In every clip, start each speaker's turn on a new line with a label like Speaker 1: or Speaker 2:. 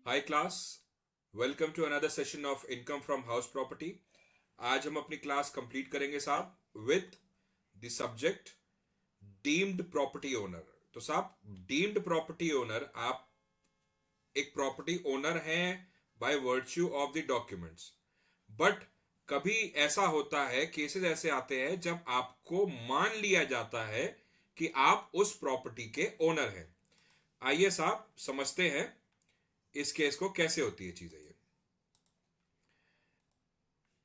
Speaker 1: Hi class, welcome to another session of income from house property. आज हम अपनी class complete करेंगे साहब with the subject deemed property owner. तो साहब डीम्ड प्रॉपर्टी ओनर, आप एक प्रॉपर्टी ओनर हैं by virtue of the documents. But कभी ऐसा होता है, केसेस ऐसे आते हैं जब आपको मान लिया जाता है कि आप उस प्रॉपर्टी के ओनर हैं। आइए साहब समझते हैं इस केस को कैसे होती है चीजें ये।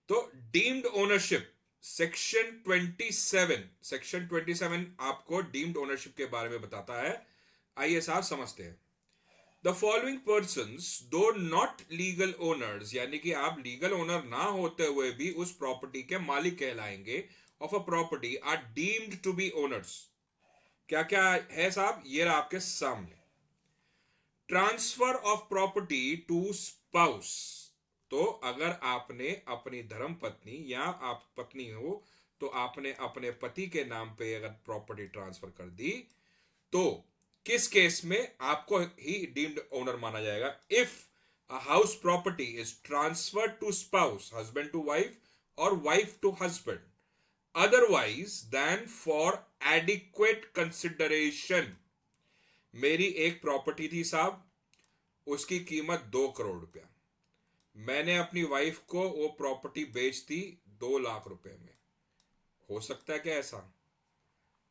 Speaker 1: तो डीम्ड ओनरशिप सेक्शन 27 आपको डीम्ड ओनरशिप के बारे में बताता है। आइए साहब समझते हैं। द फॉलोइंग पर्सन्स दो नॉट लीगल ओनर्स, यानी कि आप लीगल ओनर ना होते हुए भी उस प्रॉपर्टी के मालिक कहलाएंगे of a property, are deemed to be owners. क्या क्या है साहब, ये रहा आपके सामने। Transfer of property to spouse. तो अगर आपने अपनी धर्म पत्नी या आप पत्नी हो तो आपने अपने पति के नाम पे अगर प्रॉपर्टी ट्रांसफर कर दी तो किस केस में आपको ही डीम्ड ओनर माना जाएगा? If a house property is transfer to spouse, husband to wife और wife to husband, otherwise then for adequate consideration. मेरी एक प्रॉपर्टी थी साहब, उसकी कीमत 2 करोड़ रुपया। मैंने अपनी वाइफ को वो प्रॉपर्टी बेच दी 2 लाख रुपए में। हो सकता है क्या ऐसा?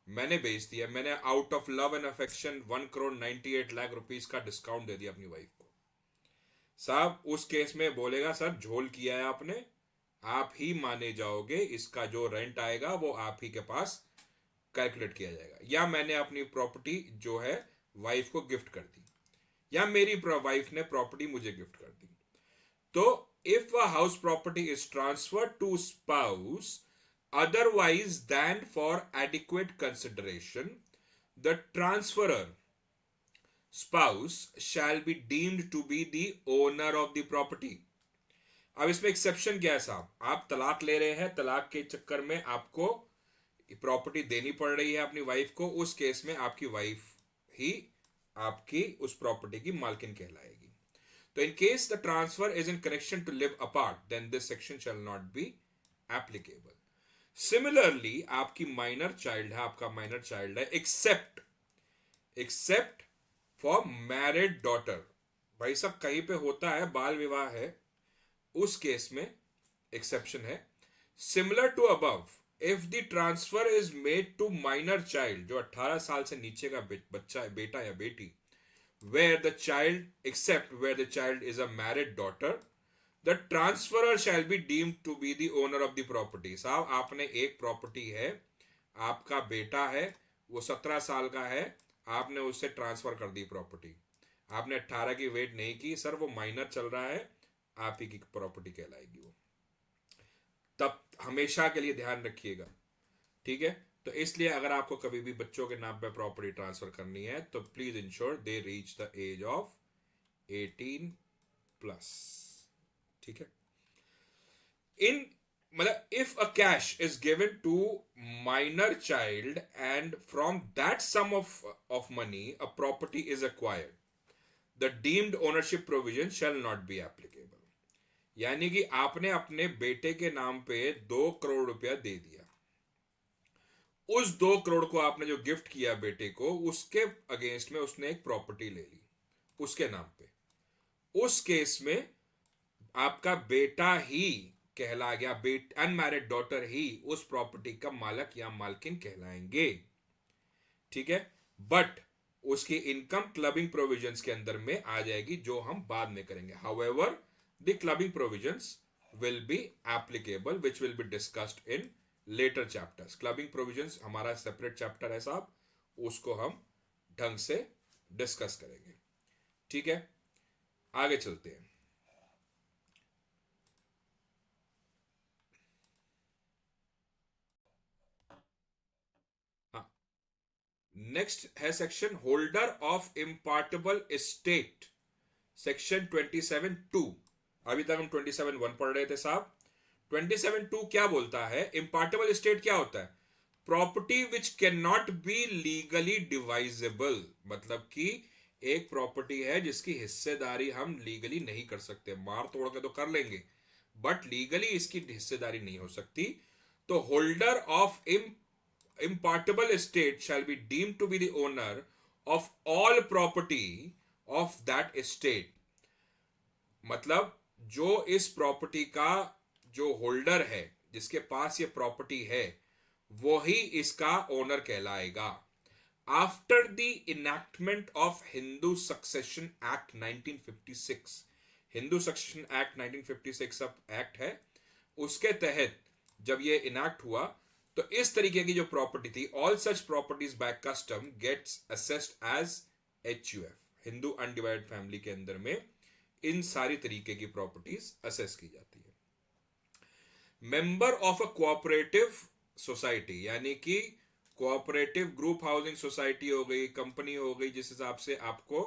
Speaker 1: मैंने बेच दिया, मैंने out of love and affection 1 crore 98 lakh rupees का डिस्काउंट दे दिया अपनी वाइफ को। साहब उस केस में बोलेगा सर झोल किया है आपने, आप ही माने जाओगे, इसका जो रेंट आएगा वो आप ही के पास कैलकुलेट किया जाएगा। या मैंने अपनी प्रॉपर्टी जो है वाइफ को गिफ्ट कर दी, या मेरी वाइफ ने प्रॉपर्टी मुझे गिफ्ट कर दी। तो if a house property is transferred to spouse otherwise than for adequate consideration, the transferor spouse shall be deemed to be the owner of the property. अब इसमें एक्सेप्शन क्या है साहब? आप तलाक ले रहे हैं, तलाक के चक्कर में आपको प्रॉपर्टी देनी पड़ रही है अपनी वाइफ को, उस केस में आपकी वाइफ ही आपकी उस प्रॉपर्टी की मालकिन कहलाएगी। तो in case the transfer is in connection to live apart, then this section shall not be applicable. Similarly, आपकी माइनर चाइल्ड है, आपका माइनर चाइल्ड है, एक्सेप्ट फॉर मैरिड डॉटर। भाई साहब कहीं पे होता है बाल विवाह है, उस केस में एक्सेप्शन है। Similar to above, if the transfer is made to minor child, जो 18 साल से नीचे का बच्चा है, बेटा या बेटी, where the child, except where the child is a married daughter, the transferor shall be deemed to be the owner of the property. साहब आपने एक प्रॉपर्टी है, आपका बेटा है, वो 17 साल का है, आपने उससे ट्रांसफर कर दी प्रॉपर्टी, आपने 18 की वेट नहीं की, सर वो माइनर चल रहा है, आप ही की प्रॉपर्टी कहलाएगी वो। तब हमेशा के लिए ध्यान रखिएगा, ठीक है? तो इसलिए अगर आपको कभी भी बच्चों के नाम पे प्रॉपर्टी ट्रांसफर करनी है तो please ensure they reach the age of 18+। ठीक है? इन मतलब if a cash is given to minor child and from that sum of money a property is acquired, the deemed ownership provision shall not be applicable. यानी कि आपने अपने बेटे के नाम पे 2 करोड़ रुपया दे दिया, उस 2 करोड़ को आपने जो गिफ्ट किया बेटे को, उसके अगेंस्ट में उसने एक प्रॉपर्टी ले ली उसके नाम पे, उस केस में आपका बेटा ही कहला गया, अनमैरिड डॉटर ही उस प्रॉपर्टी का मालक या मालकिन कहलाएंगे। ठीक है? बट उसकी इनकम क्लबिंग प्रोविजंस के अंदर में आ जाएगी, जो हम बाद में करेंगे। However the clubbing provisions will be applicable which will be discussed in later chapters. Clubbing provisions हमारा सेपरेट चैप्टर है साहब, उसको हम ढंग से डिस्कस करेंगे। ठीक है? आगे चलते हैं। हाँ, नेक्स्ट है section holder of impartible estate, section 27(2). अभी तक हम 27(1) पढ़ रहे थे साहब। 27(2) क्या बोलता है? इम्पार्टेबल एस्टेट क्या होता है? Property which can not be legally divisible, मतलब कि एक प्रॉपर्टी है जिसकी हिस्सेदारी हम लीगली नहीं कर सकते, मार तोड़ के तो कर लेंगे बट लीगली इसकी हिस्सेदारी नहीं हो सकती, तो holder of impartable estate shall be deemed to be the owner of all property of that estate. मतलब जो इस प्रॉपर्टी का जो होल्डर है, जिसके पास ये प्रॉपर्टी है, वो ही इसका ओनर कहलाएगा। After the enactment of Hindu succession act 1956, Hindu succession act 1956 अब एक्ट है, उसके तहत जब ये इनैक्ट हुआ तो इस तरीके की जो प्रॉपर्टी थी, all such properties by custom gets assessed as HUF, Hindu undivided family के अंदर में इन सारी तरीके की प्रॉपर्टीज असेस की जाती है। Member of a cooperative society, यानी कि कोऑपरेटिव ग्रुप हाउसिंग सोसाइटी हो गई, कंपनी हो गई, जिस हिसाब से आपको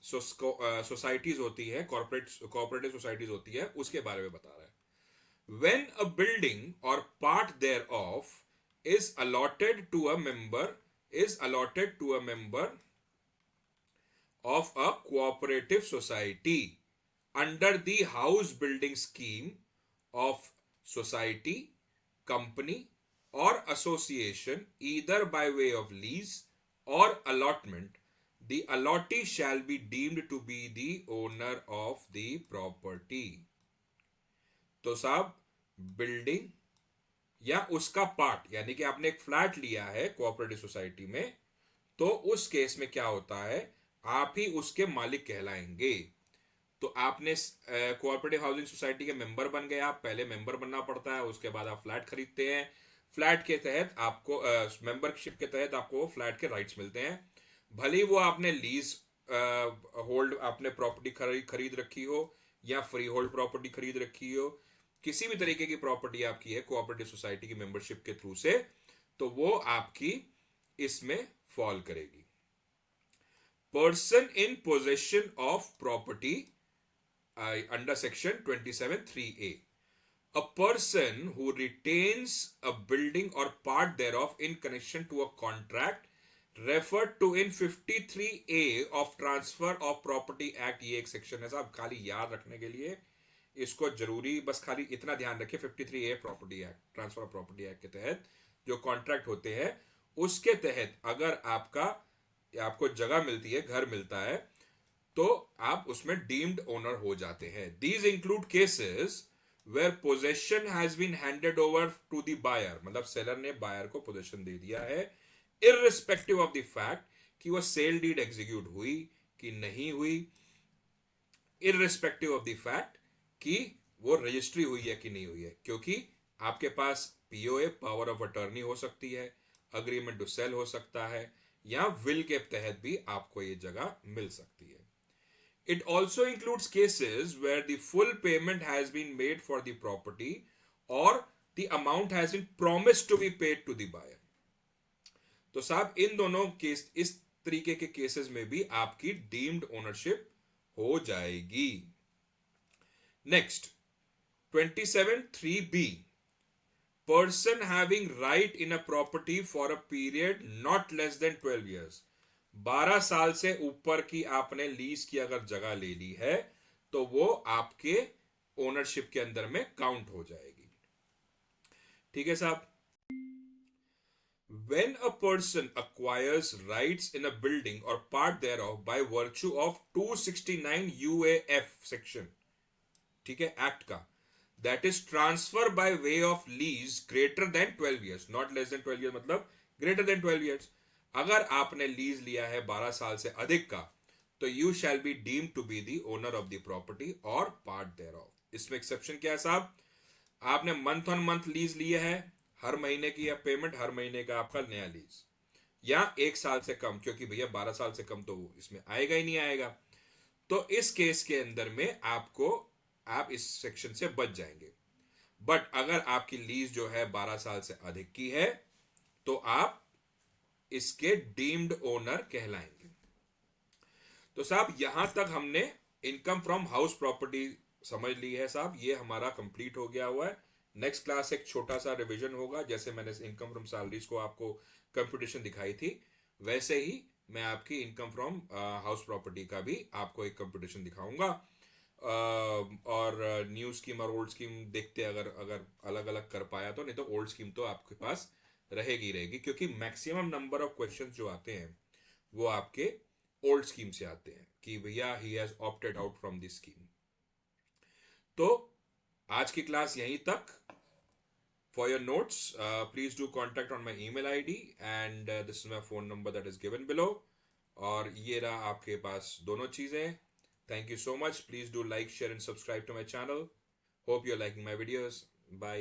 Speaker 1: सोसाइटीज होती है, कोऑपरेटिव सोसाइटीज होती है, उसके बारे में बता रहा है। When a building or part thereof is allotted to a member of a cooperative society under the house building scheme of society, company or association, either by way of lease or allotment, the allottee shall be deemed to be the owner of the property. तो साहब building या उसका part, यानी कि आपने एक flat लिया है कोऑपरेटिव सोसाइटी में, तो उस केस में क्या होता है, आप ही उसके मालिक कहलाएंगे। तो आपने कोऑपरेटिव हाउसिंग सोसाइटी के मेंबर बन गए, आप पहले मेंबर बनना पड़ता है, उसके बाद आप फ्लैट खरीदते हैं, फ्लैट के तहत आपको मेंबरशिप के तहत आपको फ्लैट के राइट्स मिलते हैं, भले ही वो आपने लीज होल्ड आपने प्रॉपर्टी खरीद रखी हो या फ्री होल्ड प्रॉपर्टी खरीद रखी हो, किसी भी तरीके की प्रॉपर्टी आपकी है कोऑपरेटिव सोसाइटी की मेंबरशिप के थ्रू से, तो वो आपकी इसमें फॉल करेगी। Person in possession of property under section 27(3)(a, a person who retains a building or part thereof in connection to a contract referred to in 53(a) of Transfer of Property Act। ये एक section है साहब, खाली याद रखने के लिए इसको जरूरी, बस खाली इतना ध्यान रखिए, 53(a) property act, transfer of property act के तहत जो कॉन्ट्रैक्ट होते हैं, उसके तहत अगर आपको जगह मिलती है, घर मिलता है, तो आप उसमें डीम्ड ओनर हो जाते हैं। These include cases where possession has been handed over to the buyer, मतलब सेलर ने बायर को पोजेशन दे दिया है, इररिस्पेक्टिव ऑफ द फैक्ट कि वो सेल डीड एग्जीक्यूट हुई कि नहीं हुई, इररिस्पेक्टिव ऑफ द फैक्ट कि वो रजिस्ट्री हुई है कि नहीं हुई है, क्योंकि आपके पास POA पावर ऑफ अटर्नी हो सकती है, अग्रीमेंट टू सेल हो सकता है, या विल के तहत भी आपको ये जगह मिल सकती है। It also includes cases where the full payment has been made for the property or the amount has been promised to be paid to the buyer। तो साहब इन दोनों केस, इस तरीके के केसेस में भी आपकी डीम्ड ओनरशिप हो जाएगी। Next 27(3)(b, person having right in a property for a period not less than 12 years, 12 साल से ऊपर की आपने लीज की अगर जगह ले ली है तो वो आपके ओनरशिप के अंदर में काउंट हो जाएगी। ठीक है साहब। When a person acquires rights in a building or part thereof by virtue of 269 UAF section, ठीक है, एक्ट का, that is transfer by way of lease greater than 12 years, not less than 12 years, मतलब greater than 12 years, अगर आपने lease लिया है 12 साल से अधिक का, तो you shall be deemed to be the owner of the property or part thereof। इसमें एक्सेप्शन क्या है साहब, आपने मंथ ऑन मंथ लीज लिया है, हर महीने की पेमेंट, हर महीने का आपका नया लीज, या 1 साल से कम, क्योंकि भैया 12 साल से कम तो इसमें आएगा ही नहीं आएगा, तो इस केस के अंदर में आप इस सेक्शन से बच जाएंगे। बट अगर आपकी लीज जो है 12 साल से अधिक की है तो आप इसके डीम्ड ओनर कहलाएंगे। तो साहब यहां तक हमने इनकम फ्रॉम हाउस प्रॉपर्टी समझ ली है साहब, ये हमारा कंप्लीट हो गया हुआ है। नेक्स्ट क्लास एक छोटा सा रिवीजन होगा, जैसे मैंने इनकम फ्रॉम सैलरीज को आपको कंप्यूटेशन दिखाई थी, वैसे ही मैं आपकी इनकम फ्रॉम हाउस प्रॉपर्टी का भी आपको एक कंपटीशन दिखाऊंगा। और न्यू स्कीम और ओल्ड स्कीम देखते अगर अगर अलग अलग कर पाया तो, नहीं तो ओल्ड स्कीम तो आपके पास रहेगी रहेगी, क्योंकि मैक्सिमम नंबर ऑफ क्वेश्चंस जो आते हैं वो आपके ओल्ड स्कीम से आते हैं कि भैया he has opted out from this scheme. तो आज की क्लास यहीं तक। For your notes, please do contact on my email ID, and this is my phone number that is given below. और ये रहा आपके पास दोनों चीज़ें। Thank you so much. Please do like, share and subscribe to my channel. Hope you're liking my videos. Bye.